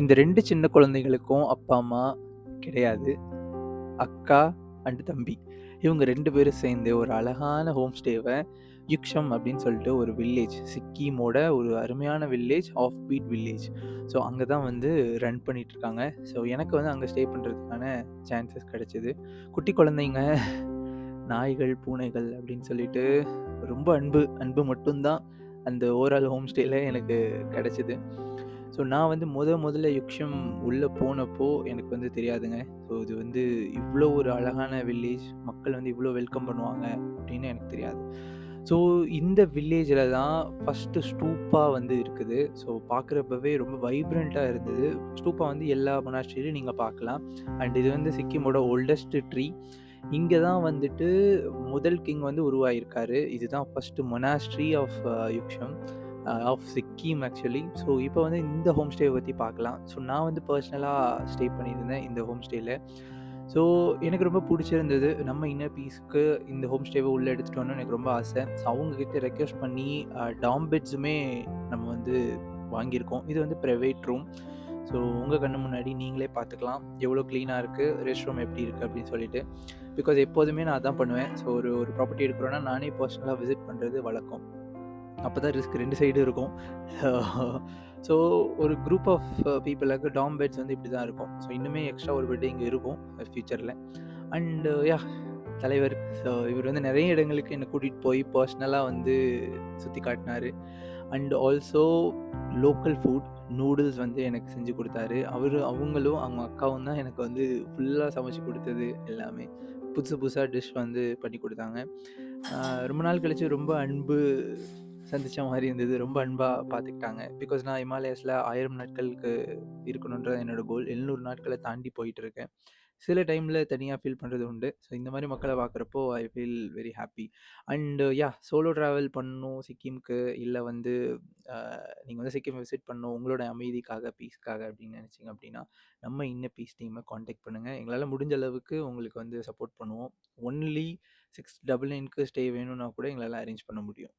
இந்த 2 சின்ன குழந்தைகளுக்கும் அப்பா, அம்மா கிடையாது. அக்கா அண்ட் தம்பி. இவங்க 2 பேரும் சேர்ந்து ஒரு அழகான ஹோம் ஸ்டேவ யுக்ஷம் அப்படின்னு சொல்லிட்டு ஒரு வில்லேஜ், சிக்கிமோட ஒரு அருமையான village, off beat village. So அங்க தான் வந்து ரன் பண்ணிட்டுருக்காங்க. ஸோ எனக்கு வந்து அங்க ஸ்டே பண்றதுக்கான சான்சஸ் கிடைச்சது. குட்டி குழந்தைங்க, நாய்கள், பூனைகள் அப்படின்னு சொல்லிட்டு ரொம்ப அன்பு அன்பு மட்டும் தான் அந்த ஓவரால் ஹோம் ஸ்டேல எனக்கு கிடைச்சது. ஸோ நான் வந்து முதல்ல யுக்ஷம் உள்ள போனப்போ எனக்கு வந்து தெரியாதுங்க. ஸோ இது வந்து இவ்ளோ ஒரு அழகான வில்லேஜ், மக்கள் வந்து இவ்ளோ வெல்கம் பண்ணுவாங்க அப்படின்னு எனக்கு தெரியாது. ஸோ இந்த வில்லேஜில தான் ஃபர்ஸ்ட்டு ஸ்டூப்பா வந்து இருக்குது. ஸோ பார்க்குறப்பவே ரொம்ப வைப்ரண்ட்டா இருந்தது. ஸ்டூப்பா வந்து எல்லா மொனாஸ்ட்ரிலயும் நீங்க பார்க்கலாம். அண்ட் இது வந்து சிக்கிமோட ஓல்டஸ்ட் ட்ரீ. இங்க தான் வந்துட்டு முதல் கிங் வந்து உருவாகியிருக்காரு. இதுதான் first monastery of Yuksom, of Sikkim actually. So இப்போ வந்து இந்த ஹோம் ஸ்டே பத்தி பார்க்கலாம். ஸோ நான் வந்து பர்சனலா ஸ்டே பண்ணியிருந்தேன் இந்த ஹோம் ஸ்டேல. ஸோ எனக்கு ரொம்ப புடிச்சிருந்தது. நம்ம இன்னர் பீஸ்க்கு இந்த ஹோம் ஸ்டேவ உள்ள எடுத்துட்டு வரணும்னு எனக்கு ரொம்ப ஆசை. ஸோ அவங்க கிட்ட ரெக்வெஸ்ட் பண்ணி டார்ம் பெட்ஸுமே நம்ம வந்து வாங்கியிருக்கோம். இது வந்து பிரைவேட் ரூம். ஸோ உங்க கண்ணு முன்னாடி நீங்களே பார்த்துக்கலாம். எவ்வளோ கிளீனா இருக்கு, ரெஸ்ட் ரூம் எப்படி இருக்கு அப்படின்னு சொல்லிட்டு. பிகாஸ் எப்போதுமே நான் அதான் பண்ணுவேன். ஸோ ஒரு ஒரு ப்ராப்பர்ட்டி எடுக்கிறோம்னா நானே பர்சனலா விசிட் பண்றது வழக்கம். அப்பதான் ரிஸ்க் 2 சைடும் இருக்கும். ஸோ ஒரு குரூப் ஆஃப் பீப்பிளுக்கு டார்ம் பெட்ஸ் வந்து இப்படி தான் இருக்கும். ஸோ இன்னுமே எக்ஸ்ட்ரா ஒரு பெட் இங்க இருக்கும் ஃபியூச்சர்ல. அண்ட் தலைவர். ஸோ இவர் வந்து நெறைய இடங்களுக்கு என்ன கூட்டிட்டு போய் பர்சனலா வந்து சுத்தி காட்டினாரு. And also local food noodles வந்து எனக்கு செஞ்சு குடுத்தாரு. அவங்களும் அவங்க அக்காவும் தான் எனக்கு வந்து ஃபுல்லா சமைச்சு குடுத்தது எல்லாமே. புதுசு புதுசா டிஷ் வந்து பண்ணி குடுத்தாங்க. ரொம்ப நாள் கழிச்சு ரொம்ப அன்பு சந்திச்ச மாரி இருந்தது. ரொம்ப அன்பா பார்த்துக்கிட்டாங்க. பிகாஸ் நான் ஹிமாலயாஸ்ல 1000 நாட்களுக்கு இருக்கணுன்றது என்னோட கோல். 700 நாட்கள தாண்டி போயிட்டு இருக்கேன். சில டைம்ல தனியா ஃபீல் பண்றது உண்டு. ஸோ இந்த மாரி மக்கள பார்க்குறப்போ I feel very happy. And solo travel பண்ணணும் சிக்கிம்க்கு, இல்ல வந்து அ நீங்க வந்து சிக்கிம் விசிட் பண்ணணும் உங்களோட அமைதிக்காக, பீஸ்க்காக அப்படின்னு நினைச்சீங்க அப்படின்னா, நம்ம இன்ன பீஸ் டீம கான்டாக்ட் பண்ணுங்க. எங்களால முடிஞ்ச அளவுக்கு உங்களுக்கு வந்து சப்போர்ட் பண்ணுவோம். ஒன்லி 699க்கு ஸ்டே வேணும்னா கூட எங்களால அரேஞ்ச் பண்ண முடியும்.